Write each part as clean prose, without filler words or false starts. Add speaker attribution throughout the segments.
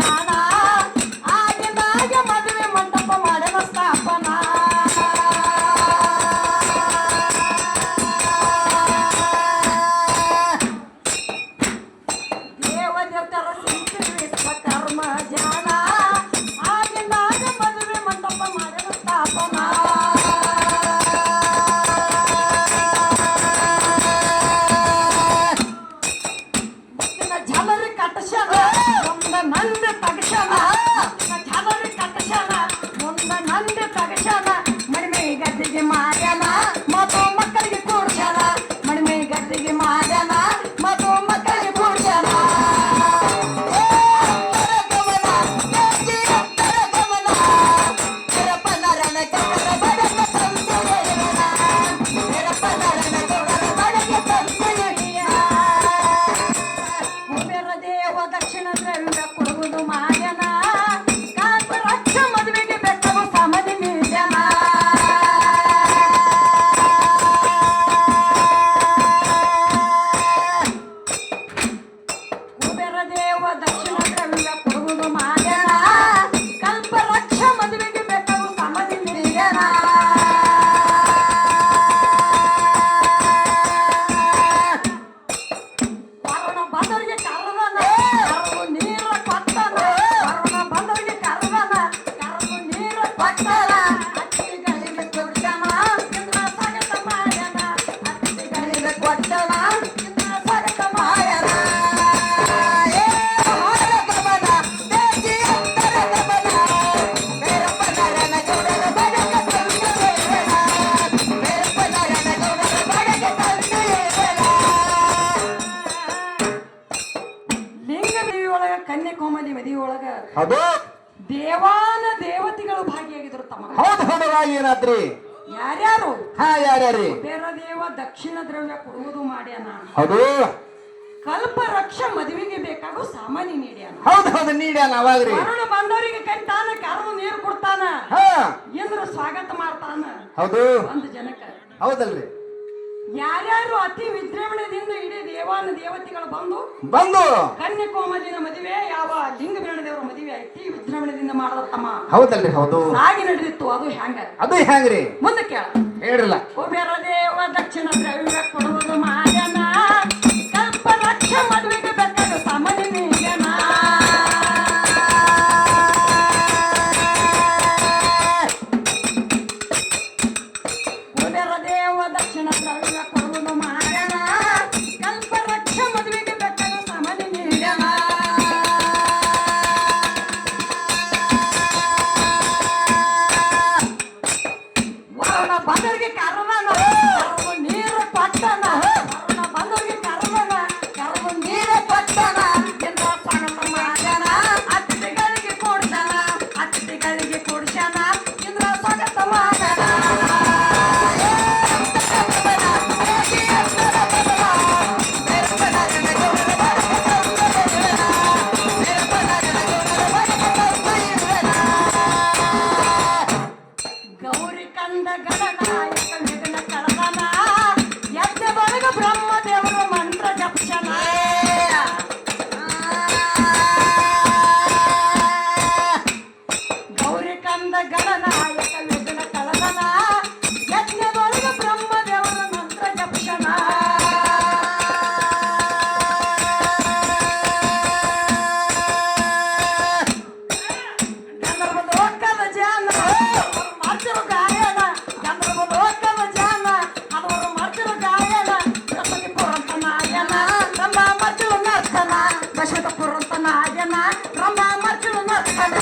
Speaker 1: ಜಾಣ ಆಗಿಂದಾಗ ಮದುವೆ ಮಂಟಪ ಮಾಡಿದ ಸ್ಥಾಪನಾ ದೇವದೇವತರ ಸಿಂಚಿ ವಿಶ್ವಕರ್ಮ ಜಾಣ ಆಗಿಂದಾಗ ಮದುವೆ ಮಂಟಪ ಮಾಡಿದ ಸ್ಥಾಪನಾ ಝಲರಿ ಕಟ್ಟಶನ ಒಂದ ನಂದೆ ತಗಶನ ಝಲರಿ ಕಟ್ಟಶನ ಒಂದ ನಂದೆ ತಗಶನ ಮಡಿಮೆ ಗದ್ದಿಗೆ ಮಾರ್ಯಾನ ಮತ್ತು ಮಕ್ಕಳಿಗೆ ಕೂಡ್ಸನ ಮಡಿಮೆ ಗದ್ದಿಗೆ ಮಾರ್ಯಾನ ಮತ್ತು ಮಕ್ಕಳಿಗೆ ಕೂಡ್ಸನ ದಕ್ಷಿಣ ದ್ರವ್ಯ ಕೊಡುವುದು ಮಾಯನ ಕಾಲ್ಪ ರಕ್ಷ ಮದುವೆಗೆ ಬೆಟ್ಟವು ಸಮಾಧಿ ನೀಡ್ಯನ ಕುಬೇರ ದೇವ ದಕ್ಷಿಣ ದ್ರವ್ಯ ಕೊಡುವುದು ಮಾಯನ ಕಲ್ಪ ರಕ್ಷ ಮದುವೆಗೆ ಬೆಟ್ಟವು ಸಮಾಧಿ ನೀಡ್ಯನ ವರುಣ ಬಂದವರಿಗೆ ಕರೆದನ ಕರೆದು ನೀರ ಕೊಟ್ಟನ ವರುಣ ಬಂದವರಿಗೆ ಕರೆದನ ಕರೆದು ನೀರ ಕೊಟ್ಟನ ಅತ್ತಿಗಳಿಗೆ ಕೊಡ್ತನ ಇಂದ್ರ ಸ್ವಾಗತ ಮಾಡ್ಯನ ಅತ್ತಿಗಳಿಗೆ ಕೊಟ್ಟನ ಇಂದ್ರ ಸ್ವಾಗತ ಮಾಡ್ಯನ ಕನ್ಯಾಕುಮಾರಿ ಮದುವೆ ಒಳಗ
Speaker 2: ಅದು
Speaker 1: ದೇವಾನ ದೇವತೆಗಳು ಭಾಗಿಯಾಗಿದ್ರು ತಮ್ಮ
Speaker 2: ಹೌದು ಹೌದವಾಗಿ ಏನಾದ್ರಿ
Speaker 1: ಯಾರ್ಯಾರು
Speaker 2: ಹಾ ಯಾರ್ಯಾರಿ
Speaker 1: ಬೇರ ದೇವ ದಕ್ಷಿಣ ದ್ರವ್ಯ ಕೊಡುವುದು ಮಾಡ್ಯಾನ
Speaker 2: ಹೌದು
Speaker 1: ಕಲ್ಪ ರಕ್ಷ ಮದುವೆಗೆ ಬೇಕಾಗೋ ಸಾಮಾನ್ಯ ನೀಡ್ಯಾನ
Speaker 2: ಹೌದು ಹೌದು ನೀಡ್ಯಾನ ಅವಾಗ್ರಿ
Speaker 1: ವರುಣ ಬಂದವರಿಗೆ ಕರಿತಾನ ಕರೆದು ನೀರು ಕೊಡ್ತಾನ
Speaker 2: ಹಾ
Speaker 1: ಇಂದ್ರ ಸ್ವಾಗತ ಮಾಡ್ತಾನ
Speaker 2: ಹೌದು
Speaker 1: ಒಂದು ಜನಕ
Speaker 2: ಹೌದಲ್ರಿ
Speaker 1: ಯಾರ್ಯಾರು ಅತಿ ವಿಜೃಂಭಣೆಯಿಂದ ಇಡೀ ದೇವಾನ ದೇವತೆಗಳು ಬಂದು
Speaker 2: ಬಂದು
Speaker 1: ಕನ್ಯಾಕುಮಾರಿನ ಮದುವೆ ಯಾವ ಲಿಂಗಬೇಣ ದೇವರ ಮದುವೆ ಅತಿ ವಿಜೃಂಭಣೆಯಿಂದ ಮಾಡದ ತಮ್ಮ
Speaker 2: ಹೌದಲ್ರಿ ಹೌದು
Speaker 1: ಸಾಗಿ ನಡೆದಿತ್ತು ಅದು ಹ್ಯಾಂಗ
Speaker 2: ಅದು ಹೆಂಗ್ರಿ
Speaker 1: ಮುಂದೆ ಕೇಳ
Speaker 2: ಹೇಳ್ರಲ್ಲ
Speaker 1: ಕುಬೇರ ದೇವ ದಕ್ಷಿಣ ದ್ರವ್ಯ ಕೊಡುವುದು ಮಾಡ್ಯಾನ ಕಲ್ಪ ಲಕ್ಷ ಮದುವೆಗೆ ಬೇಕಾದ ಸಾಮಾನ್ಯ ನೀಡ್ಯಾನ ಕುಬೇರ ದೇವ ದಕ್ಷಿಣ ದ್ರವ್ಯ ಕೊಡುವುದು ಮಾಡ್ಯಾನ ಕಲ್ಪ ಲಕ್ಷ ಮದುವೆಗೆ ಬೇಕಾದ ಸಾಮಾನ್ಯ ನೀಡ್ಯಾನ ವರುಣ ಬಂದವರಿಗೆ ಕರೆದನ ಕರೆದು ನೀರು ಕೊಟ್ಟನ ವರುಣ ಬಂದವರಿಗೆ ಕರೆದನ ಕರೆದು ನೀರು ಕೊಟ್ಟನ ಇಂದ್ರ ಸ್ವಾಗತ ಮಾಡ್ಯಾನ ಅತಿಥಿಗಳಿಗೆ ಕೊಡ್ಸನ ಅತಿಥಿಗಳಿಗೆ ಕೊಡ್ಸನ ಇಂದ್ರ ಸ್ವಾಗತ ಮಾಡ್ಯಾನ ಗೌರಿ ಕಂದ ಗಣನಾಯಕ ಮಿಥುನ ಕಳದನ ಯಜ್ಞ ಬಳಗ ಬ್ರಹ್ಮ ದೇವರು ಮಂತ್ರ ಜಪಶನ ಗೌರಿ ಕಂದ ಗಣನಾಯಕ ಮಿಥುನ ಕಳದನ ಯಜ್ಞ ಬಳಗ ಬ್ರಹ್ಮ ದೇವರು ಮಂತ್ರ ಜಪಶನ ಗಂಧರ್ವ ಲೋಕದ ಜನ ಮಾಡ್ತಿರೋ ಗಾಯನ ಗಂಧರ್ವ ಲೋಕದ ಜನ ಹಲವರು ಮಾಡ್ತಿರೋ ಗಾಯನ ಬೃಹಸ್ಪತಿ ಪುರಂತ ನಾಯನ ರಂಭ ಮರ್ತಿಳು ನರ್ತನ ದಶರಥ ಪುರಂತ ನಾಯನ ರಂಭ ಮರ್ತಿಳು ನರ್ತನ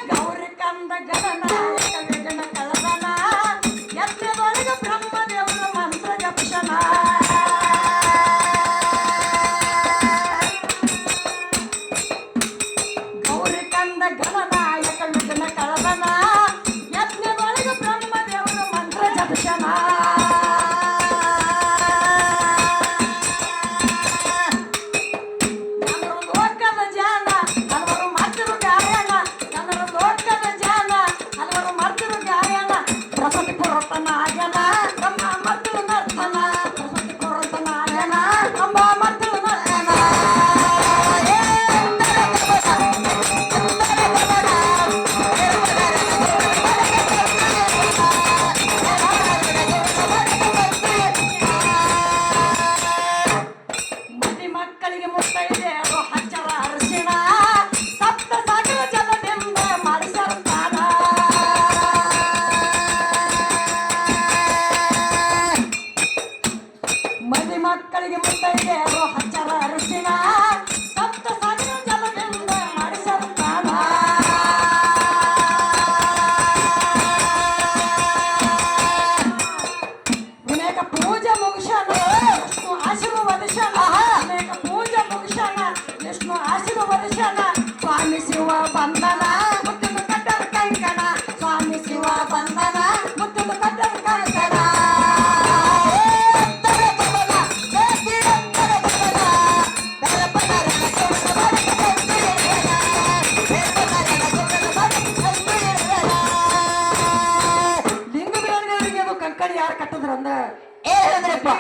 Speaker 1: ಗೌರಿ ಕಂದ ಗಣನಾಯಕ ವಿಘ್ನ ಕಳದನ ಯಜ್ಞದೊಳಗ ಬ್ರಹ್ಮ ದೇವರ ಮಂತ್ರ ಜಪಶನ ಗೌರಿ ಕಂದ ಗಣನಾಯಕ ವಿಘ್ನ ಕಳದನ ಯಜ್ಞದೊಳಗ ಬ್ರಹ್ಮ ದೇವರ ಮಂತ್ರ ಜಪಶನ ಲೋಕದ ಜನ ಹಲವರು ಮಾಡ್ತಿರು ಗಾಯನ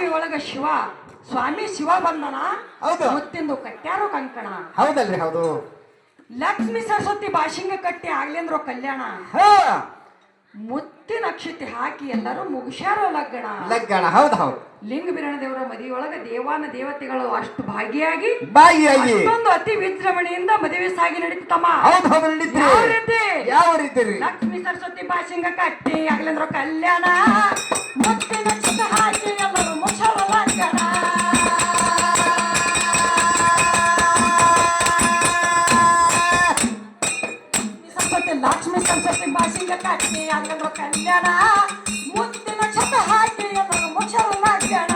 Speaker 1: ಬಾವಿ ಒಳಗ ಶಿವ ಸ್ವಾಮಿ ಶಿವ ಬಂದನ
Speaker 2: ಹೌದು.
Speaker 1: ಮುತ್ತಿಂದು ಕಟ್ಟ್ಯಾರೋ ಕಂಕಣ
Speaker 2: ಹೌದಲ್ರಿ ಹೌದು.
Speaker 1: ಲಕ್ಷ್ಮೀ ಸರಸ್ವತಿ ಬಾಶಿಂಗ ಕಟ್ಟಿ ಆಗ್ಲೇಂದ್ರೋ ಕಲ್ಯಾಣ
Speaker 2: ಹಾ
Speaker 1: ಮುತ್ತಿನ ಅಕ್ಷತೆ ಹಾಕಿ ಎಲ್ಲರೂ ಮುಗಿಸ್ಯಾರೋ ಲಗ್ನ
Speaker 2: ಲಗ್ಗಣ ಹೌದು ಹೌದು.
Speaker 1: ಲಿಂಗ ಬಿರಣ ದೇವರ ಮದುವೆ ಒಳಗ ದೇವಾನ ದೇವತೆಗಳು ಅಷ್ಟು ಭಾಗಿಯಾಗಿ
Speaker 2: ಬಾಯಿಯಾಗಿ
Speaker 1: ಅಷ್ಟೊಂದು ಅತಿ ವಿಜೃಂಭಣೆಯಿಂದ ಮದುವೆ ಸಾಗಿ ನಡೀತಮ್ಮ.
Speaker 2: ಹೌದು ಹೌದು ನಡೀತ್ರಿ.
Speaker 1: ಯಾವ ರೀತಿ?
Speaker 2: ಯಾವ ರೀತಿ ರೀ?
Speaker 1: ಲಕ್ಷ್ಮೀ ಸರಸ್ವತಿ ಬಾಶಿಂಗ ಕಟ್ಟಿ ಆಗ್ಲೇಂದ್ರೋ ಕಲ್ಯಾಣ ಮುತ್ತಿನ ಅಕ್ಷತೆ ಹಾಕಿ ಎಲ್ಲರೂ ಮುಗಿಸ್ಯಾರೋ ಲಗ್ನ ಲಕ್ಷ್ಮೀ ಸರಸ್ವತಿ ಬಾಶಿಂಗ ಕಟ್ಟಿ ಅಲ್ಲಂದ್ರ ಕಲ್ಯಾಣ ಮುತ್ತಿನ ಛತ ಹಾಕಿ ಎಲ್ಲರೂ ಮುಗಿಸ್ಯಾರೋ ಲಗ್ನ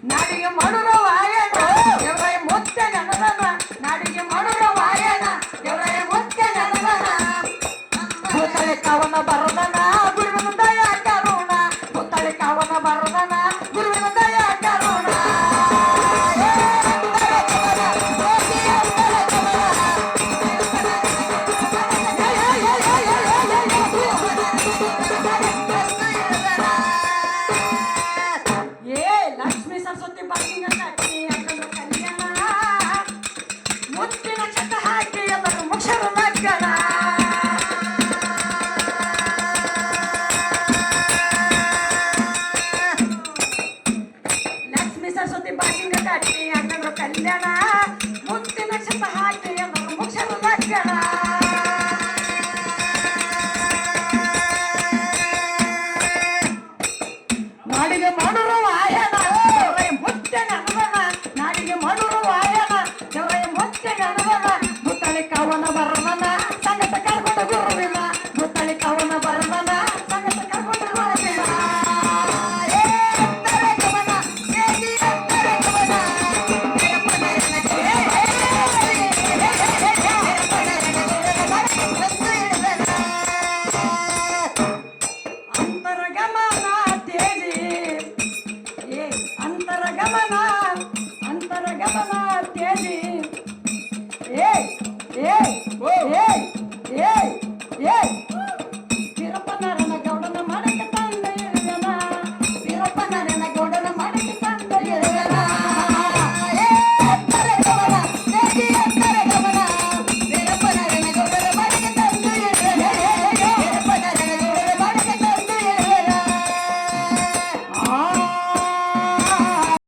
Speaker 1: ನಾಡಿಗೆ ಮಾಡುವ ವಾಯನ ದೇವರಾಯ ಮುತ್ತೆ ನನದನ ನಾಡಿಗೆ ಮಾಡುವ ವಾಯನ ದೇವರಾಯ ಮುತ್ತೆ ನನದನ ಭೂತಳಿ ಕಾವನ ಬರದನ ಗುರುವಿನ ದಯಾ ಕರುಣ ಭೂತಳಿ ಕಾವನ ಬರದನ ಗುರುವಿನ ದಯಾ ಕರುಣ ಲಕ್ಷ್ಮೀ ಸರಸ್ವತಿ ಬಾಗಿಂಗ ಕಟ್ಟಿ ಯಾಕಂದ್ರೆ ಕಲ್ಯಾಣ ಮುತ್ತಿನ ಛತ ಹಾಕಿ ಎಲ್ಲರೂ ಮುಗಿಸ್ಯಾರೋ ಲಗ್ನ ಲಕ್ಷ್ಮೀ ಸರಸ್ವತಿ ಬಾಗಿಂಗ ಕಟ್ಟಿ ಯಾಕಂದ್ರೆ ಕಲ್ಯಾಣ ಮುತ್ತಿನ ಛತ ಹಾಕಿ ಎಲ್ಲರೂ ಮುಗಿಸ್ಯಾರೋ ಲಗ್ನ ನಾಡಿಗೆ ಮಾಡುವ ವಾಯನ ದೇವರಾಯ ಮುತ್ತೆ ನನವನ ನಾಡಿಗೆ ಮಾಡುವ ವಾಯನ ದೇವರಾಯ ಮುತ್ತೆ ನನವನ ಮುತ್ತಳಿ ಕಾವನ ಬರವನ ಸಂಗತ ಕರ್ಕೊಂಡು ಗುರುವಿನ ಮುತ್ತಳಿ ಕಾವನ ಬರವನ ಸಂಗತ ಕರ್ಕೊಂಡು ಗುರುವಿನ ಅಂತರಗಮನ ತೇಜಿ ಅಂತರಗಮನ